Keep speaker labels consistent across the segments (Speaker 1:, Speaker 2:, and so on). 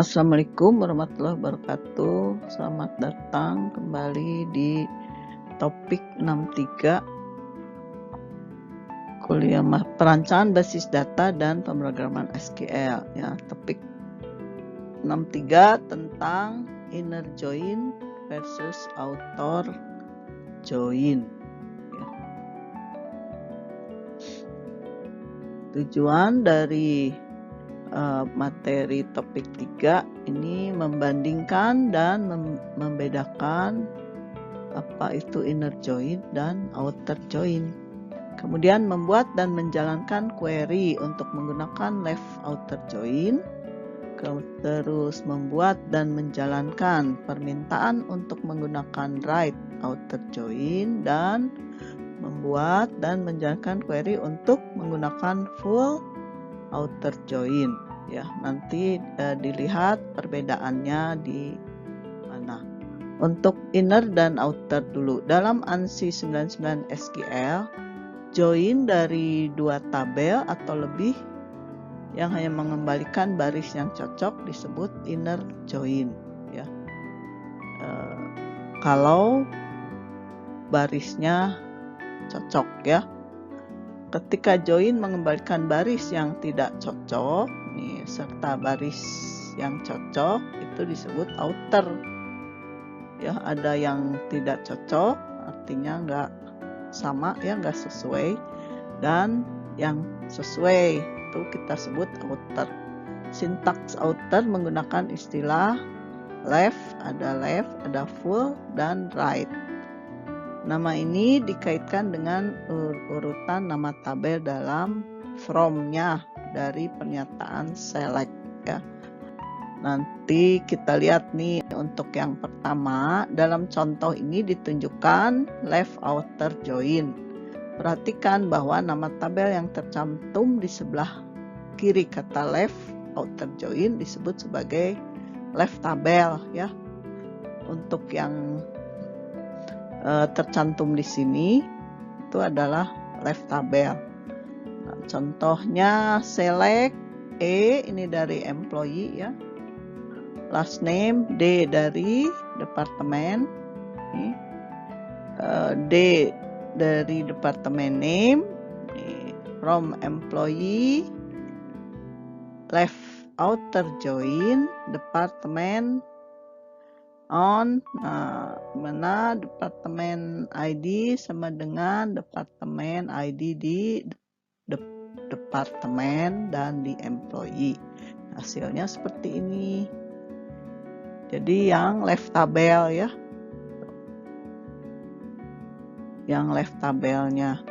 Speaker 1: Assalamualaikum warahmatullahi wabarakatuh. Selamat datang kembali di topik 63 kuliah perancangan basis data dan pemrograman SQL ya. Topik 63 tentang inner join versus outer join ya. Tujuan dari materi topik 3 ini membandingkan dan membedakan apa itu inner join dan outer join. Kemudian membuat dan menjalankan query untuk menggunakan left outer join. Terus membuat dan menjalankan permintaan untuk menggunakan right outer join dan membuat dan menjalankan query untuk menggunakan full outer join ya. Nanti dilihat perbedaannya di mana. Untuk inner dan outer dulu. Dalam ANSI 99 SQL, join dari dua tabel atau lebih yang hanya mengembalikan baris yang cocok disebut inner join ya. Kalau barisnya cocok ya. Ketika join mengembalikan baris yang tidak cocok nih, serta baris yang cocok itu disebut outer ya. Ada yang tidak cocok artinya nggak sama ya, nggak sesuai, dan yang sesuai itu kita sebut outer. Sintaks outer menggunakan istilah left, ada full dan right. Nama ini dikaitkan dengan urutan nama tabel dalam from-nya dari pernyataan select ya. Nanti kita lihat nih untuk yang pertama, dalam contoh ini ditunjukkan left outer join. Perhatikan bahwa nama tabel yang tercantum di sebelah kiri kata left outer join disebut sebagai left tabel ya. Untuk yang tercantum di sini itu adalah left tabel. Nah, contohnya select E ini dari employee ya, last name D dari departemen, D dari departemen name, from employee left outer join departemen on, mana departemen ID sama dengan departemen ID di departemen dan di employee. Hasilnya seperti ini. Jadi yang left tabel ya, yang left tabelnya.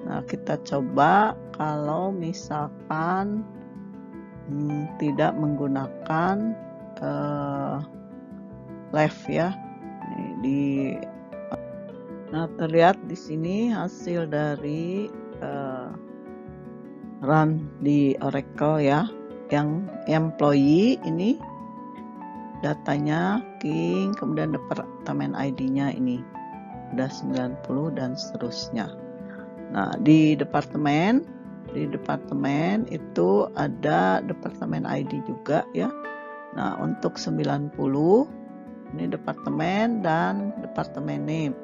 Speaker 1: Nah, kita coba kalau misalkan tidak menggunakan left ya. Nah, terlihat di sini hasil dari run di Oracle ya. Yang employee ini datanya King, kemudian departemen ID-nya ini udah 90 dan seterusnya. Nah, di departemen itu ada departemen ID juga ya. Nah, untuk 90 ini departemen dan departemen name.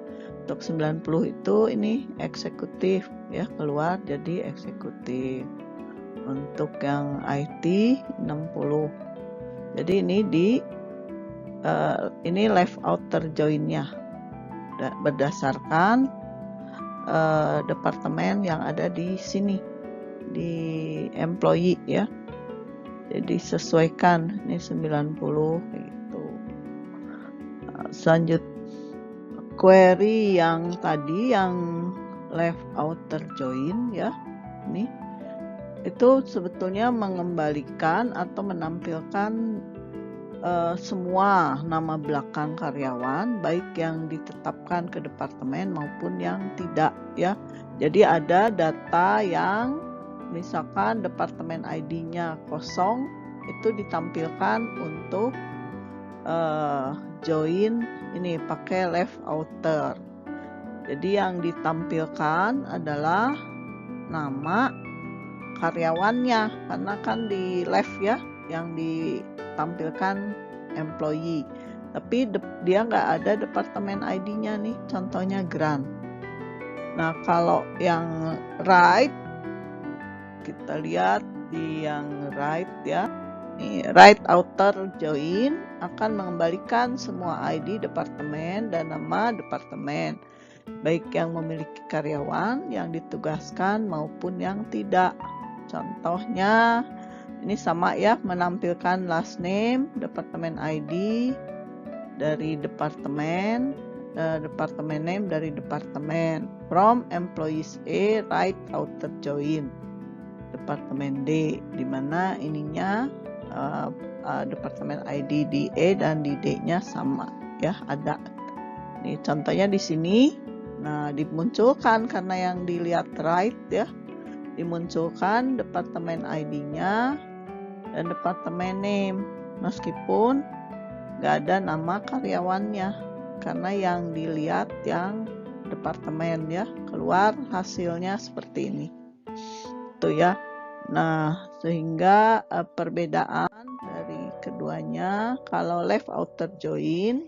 Speaker 1: Untuk 90 itu ini eksekutif ya, keluar jadi eksekutif. Untuk yang IT 60. Jadi ini ini left outer join-nya berdasarkan departemen yang ada di sini di employee ya. Jadi sesuaikan ini 90 gitu. Selanjut query yang tadi yang left outer join ya, ini itu sebetulnya mengembalikan atau menampilkan semua nama belakang karyawan baik yang ditetapkan ke departemen maupun yang tidak ya. Jadi ada data yang misalkan departemen ID-nya kosong itu ditampilkan untuk join ini pakai left outer. Jadi yang ditampilkan adalah nama karyawannya karena kan di left ya, yang di tampilkan employee, tapi dia nggak ada departemen ID-nya nih, contohnya grant. Nah, kalau yang right, kita lihat di yang right ya, ini right outer join akan mengembalikan semua ID departemen dan nama departemen, baik yang memiliki karyawan yang ditugaskan maupun yang tidak. Contohnya ini sama ya, menampilkan last name, departemen ID dari departemen, departemen name dari departemen. From employees A, right outer join departemen D, di mana ininya departemen ID di E dan di D-nya sama ya, ada. Ini contohnya di sini. Nah, dimunculkan karena yang dilihat right ya, dimunculkan departemen ID-nya dan departemen name, meskipun nggak ada nama karyawannya, karena yang dilihat yang departemen ya, keluar hasilnya seperti ini tuh ya. Nah, sehingga perbedaan dari keduanya, kalau left outer join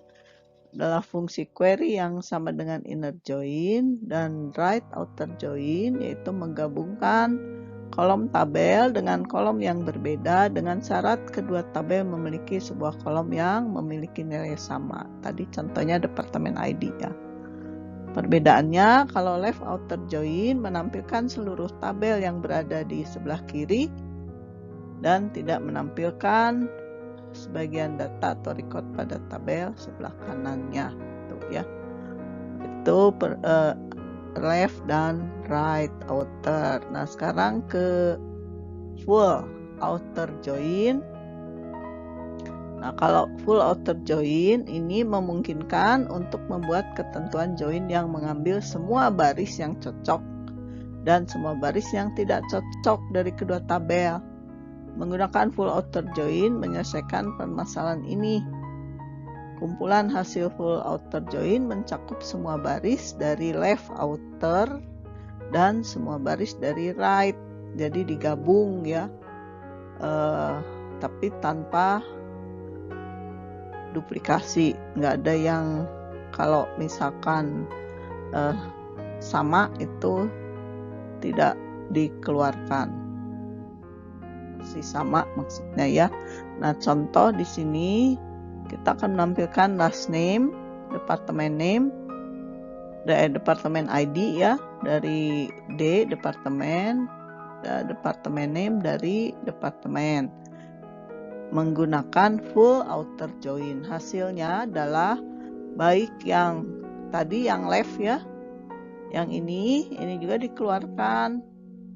Speaker 1: adalah fungsi query yang sama dengan inner join, dan right outer join yaitu menggabungkan kolom tabel dengan kolom yang berbeda dengan syarat kedua tabel memiliki sebuah kolom yang memiliki nilai sama. Tadi contohnya departemen ID ya. Perbedaannya, kalau left outer join menampilkan seluruh tabel yang berada di sebelah kiri dan tidak menampilkan sebagian data atau record pada tabel sebelah kanannya tuh ya. Itu left dan right outer. Nah, sekarang ke full outer join. Nah, kalau full outer join ini memungkinkan untuk membuat ketentuan join yang mengambil semua baris yang cocok dan semua baris yang tidak cocok dari kedua tabel. Menggunakan full outer join menyelesaikan permasalahan ini. Kumpulan hasil full outer join mencakup semua baris dari left outer dan semua baris dari right. Jadi digabung ya, tapi tanpa duplikasi. Nggak ada yang kalau misalkan sama itu tidak dikeluarkan. Masih sama maksudnya ya. Nah, contoh di sini kita akan menampilkan last name, departemen name, departemen ID ya, dari D departemen, departemen name dari departemen. Menggunakan full outer join. Hasilnya adalah baik yang tadi yang left ya, yang ini juga dikeluarkan,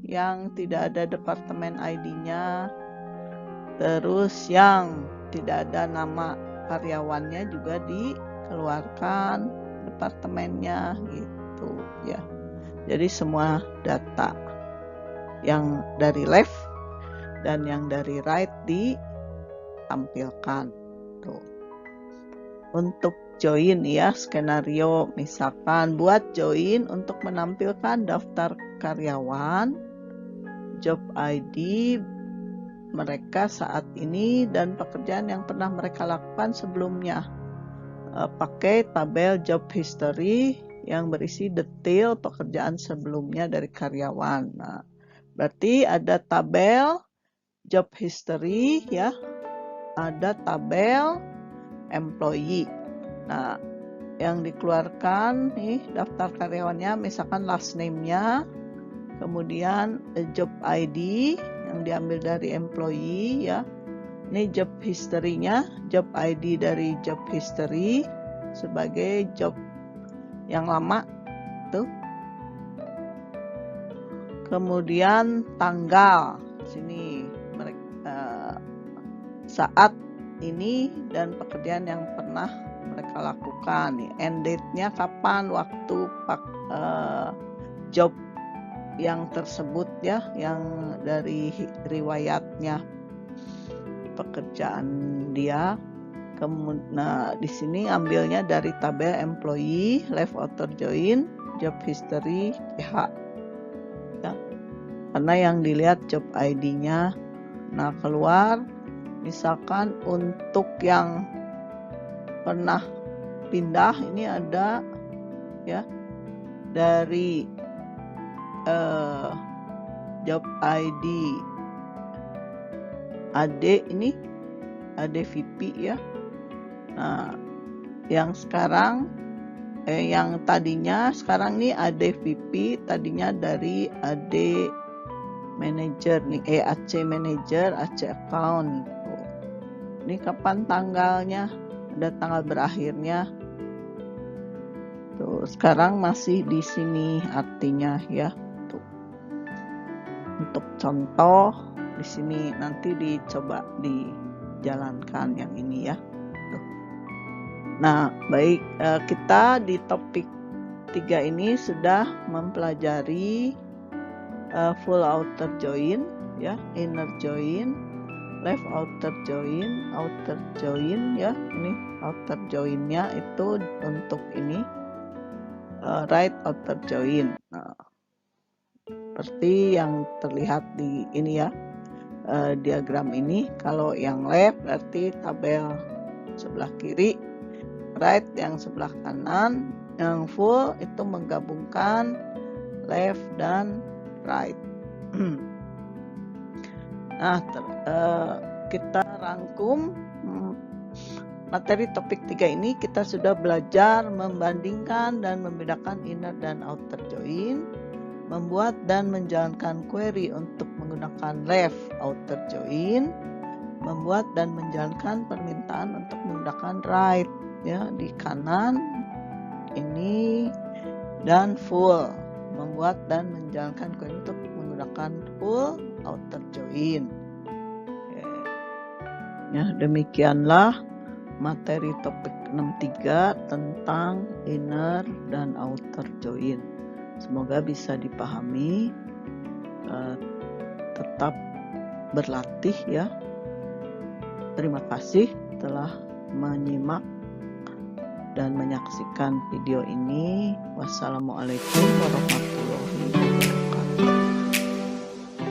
Speaker 1: yang tidak ada departemen ID-nya, terus yang tidak ada nama karyawannya juga dikeluarkan departemennya gitu ya. Jadi semua data yang dari left dan yang dari right ditampilkan tuh. Untuk join ya, skenario misalkan buat join untuk menampilkan daftar karyawan, job ID mereka saat ini dan pekerjaan yang pernah mereka lakukan sebelumnya. Pakai tabel job history yang berisi detail pekerjaan sebelumnya dari karyawan. Nah, berarti ada tabel job history ya, ada tabel employee. Nah, yang dikeluarkan nih daftar karyawannya, misalkan last name-nya, kemudian job ID yang diambil dari employee ya. Ini job history-nya, job ID dari job history sebagai job yang lama tuh. Kemudian tanggal sini saat ini dan pekerjaan yang pernah mereka lakukan. End date-nya kapan, waktu job yang tersebut ya, yang dari riwayatnya pekerjaan dia. Nah, di sini ambilnya dari tabel employee, left outer join, job history, PH. Ya. Karena yang dilihat job ID-nya. Nah, keluar Misalkan untuk yang pernah pindah ini ada ya dari job ID AD ini AD VP ya. Nah, yang sekarang yang tadinya sekarang nih AD VP, tadinya dari AD manager nih, AC manager, AC account. Ini kapan tanggalnya? Ada tanggal berakhirnya. Tuh, sekarang masih di sini artinya ya. Tuh. Untuk contoh di sini nanti dicoba dijalankan yang ini ya. Tuh. Nah, baik, kita di topik 3 ini sudah mempelajari full outer join ya, inner join, left outer join ya. Ini outer joinnya itu untuk ini right outer join. Nah, seperti yang terlihat di ini ya, diagram ini. Kalau yang left berarti tabel sebelah kiri, right yang sebelah kanan, yang full itu menggabungkan left dan right. Nah, kita rangkum materi topik 3 ini. Kita sudah belajar membandingkan dan membedakan inner dan outer join, membuat dan menjalankan query untuk menggunakan left outer join, membuat dan menjalankan permintaan untuk menggunakan right ya di kanan ini, dan full, membuat dan menjalankan query untuk menggunakan full outer join. Ya, demikianlah materi topik 63 tentang inner dan outer join. Semoga bisa dipahami, tetap berlatih ya. Terima kasih telah menyimak dan menyaksikan video ini. Wassalamualaikum warahmatullahi wabarakatuh.